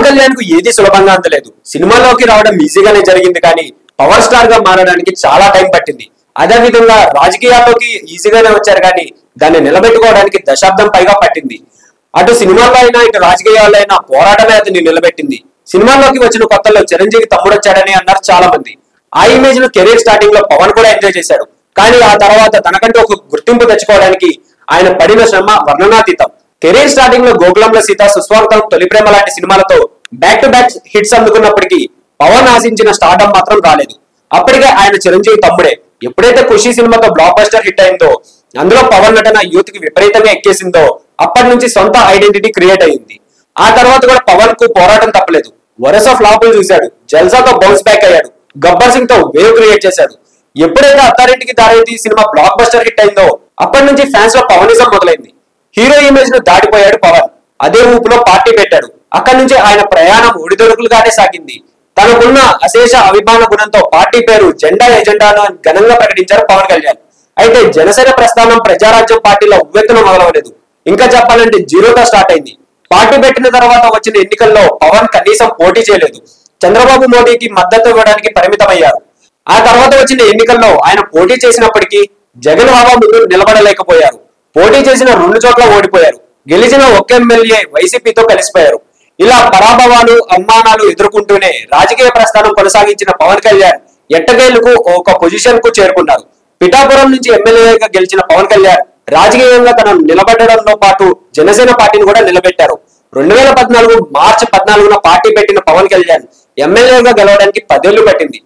కళ్యాణ్ కు ఏది సులభంగా అందలేదు. సినిమాలోకి రావడం ఈజీగానే జరిగింది, కానీ పవర్ స్టార్ గా మారడానికి చాలా టైం పట్టింది. అదే విధంగా రాజకీయాల్లోకి ఈజీగానే వచ్చారు, కానీ దాన్ని నిలబెట్టుకోవడానికి దశాబ్దం పైగా పట్టింది. అటు సినిమాల్లో అయినా ఇటు రాజకీయాల్లో అయినా పోరాటమే అతన్ని నిలబెట్టింది. సినిమాల్లోకి వచ్చిన కొత్తలో చిరంజీవి తమ్ముడు వచ్చాడని అన్నారు చాలా మంది. ఆ ఇమేజ్ ను కెరీర్ స్టార్టింగ్ లో పవన్ కూడా ఎంజాయ్ చేశాడు. కానీ ఆ తర్వాత తనకంటూ ఒక గుర్తింపు తెచ్చుకోవడానికి ఆయన పడిన శ్రమ వర్ణనాతీతం. కెరీర్ స్టార్టింగ్ లో గోకులంలో సీత, సుస్వాగతం, తొలి ప్రేమ లాంటి సినిమాలతో బ్యాక్ టు బ్యాక్ హిట్స్ అందుకున్నప్పటికీ పవన్ ఆశించిన స్టార్డమ్ మాత్రం రాలేదు. అప్పటికే ఆయన చిరంజీవి తమ్ముడే. ఎప్పుడైతే ఖుషి సినిమాతో బ్లాక్ బస్టర్ హిట్ అయిందో, అందులో పవన్ నటన యూత్ కి విపరీతంగా ఎక్కేసిందో, అప్పటి నుంచి సొంత ఐడెంటిటీ క్రియేట్ అయింది. ఆ తర్వాత కూడా పవన్ కు పోరాటం తప్పలేదు. వరుస ఫ్లాపులు చూశాడు, జల్సాతో బౌన్స్ బ్యాక్ అయ్యాడు, గబ్బర్ సింగ్ తో వేవ్ క్రియేట్ చేశాడు. ఎప్పుడైతే Attarintiki Daredi cinema block buster hit అయిందో, అప్పటి నుంచి ఫ్యాన్స్ లో పవనిజం మొదలైంది. హీరో ఇమేజ్ ను దాటిపోయాడు పవన్. అదే ఊపులో పార్టీ పెట్టాడు. అక్కడి నుంచి ఆయన ప్రయాణం ఒడిదొడుకులుగానే సాగింది. తనకున్న అశేష అభిమాన గుణంతో పార్టీ పేరు జెండా ఎజెండాను ఘనంగా ప్రకటించారు పవన్ కళ్యాణ్. అయితే జనసేన ప్రస్థానం ప్రజారాజ్యం పార్టీలో ఉవ్వెత్తున మొదలవలేదు. ఇంకా చెప్పాలంటే జీరోతో స్టార్ట్ అయింది. పార్టీ పెట్టిన తర్వాత వచ్చిన ఎన్నికల్లో పవన్ కనీసం పోటీ చేయలేదు. చంద్రబాబు మోడీకి మద్దతు ఇవ్వడానికి పరిమితమయ్యారు. ఆ తర్వాత వచ్చిన ఎన్నికల్లో ఆయన పోటీ చేసినప్పటికీ జగన్ హవా ముందు నిలబడలేకపోయారు. పోటీ చేసిన 2 చోట్ల ఓడిపోయారు. గెలిచిన ఒక్క ఎమ్మెల్యే వైసీపీతో కలిసిపోయారు. ఇలా పరాభవాలు, అవమానాలు ఎదుర్కొంటూనే రాజకీయ ప్రస్థానం కొనసాగించిన పవన్ కళ్యాణ్ ఎట్టకేలకు ఒక పొజిషన్ కు చేరుకున్నారు. పిఠాపురం నుంచి ఎమ్మెల్యేగా గెలిచిన పవన్ కళ్యాణ్ రాజకీయంగా తనను నిలబెట్టడంతో పాటు జనసేన పార్టీని కూడా నిలబెట్టారు. 2014 మార్చి 14న పార్టీ పెట్టిన పవన్ కళ్యాణ్ ఎమ్మెల్యేగా గెలవడానికి 10 ఏళ్లు పట్టింది.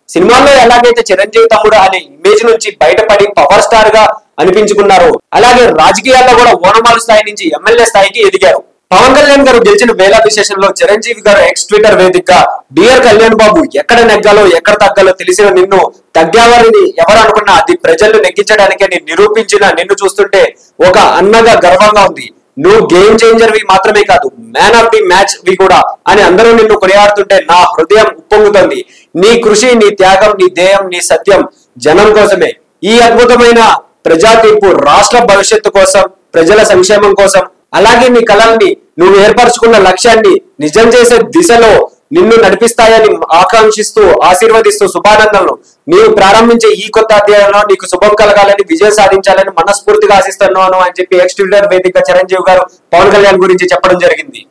సినిమాల్లో ఎలాగైతే చిరంజీవి తమ్ముడు అనే ఇమేజ్ నుంచి బయటపడి పవర్ స్టార్ గా అనిపించుకున్నారు, అలాగే రాజకీయాల్లో కూడా ఓనమాల స్థాయి నుంచి ఎమ్మెల్యే స్థాయికి ఎదిగారు. పవన్ కళ్యాణ్ గారు గెలిచిన వేలాది సెషన్లో చిరంజీవి గారు ఎక్స్ ట్విట్టర్ వేదికగా డియర్ కళ్యాణ్ బాబు, ఎక్కడ నెగ్గాలో ఎక్కడ తగ్గాలో తెలిసిన నిన్ను తగ్గావని ఎవరు అనుకున్నా అది ప్రజలను నెగ్గించడానికే నేను నిరూపించిన నిన్ను చూస్తుంటే ఒక అన్నగా గర్వంగా ఉంది. నువ్వు గేమ్ చేంజర్ వి మాత్రమే కాదు, మ్యాన్ ఆఫ్ ది మ్యాచ్ వి కూడా అని అందరూ నిన్ను కొనియాడుతుంటే నా హృదయం ఉప్పొంగుతోంది. నీ కృషి, నీ త్యాగం, నీ ధ్యేయం, నీ సత్యం జనం కోసమే. ఈ అద్భుతమైన ప్రజా తీర్పు రాష్ట్ర భవిష్యత్తు కోసం, ప్రజల సంక్షేమం కోసం, అలాగే నీ కళల్ని, నువ్వు ఏర్పరచుకున్న లక్ష్యాన్ని నిజం చేసే దిశలో నిన్ను నడిపిస్తాయని ఆకాంక్షిస్తూ, ఆశీర్వదిస్తూ శుభానందనలు. నీవు ప్రారంభించే ఈ కొత్త అధ్యాయంలో నీకు శుభం కలగాలని, విజయం సాధించాలని మనస్ఫూర్తిగా ఆశిస్తున్నాను అని చెప్పి ఎక్స్ ట్విట్టర్ వేదికగా చిరంజీవి గారు పవన్ కళ్యాణ్ గురించి చెప్పడం జరిగింది.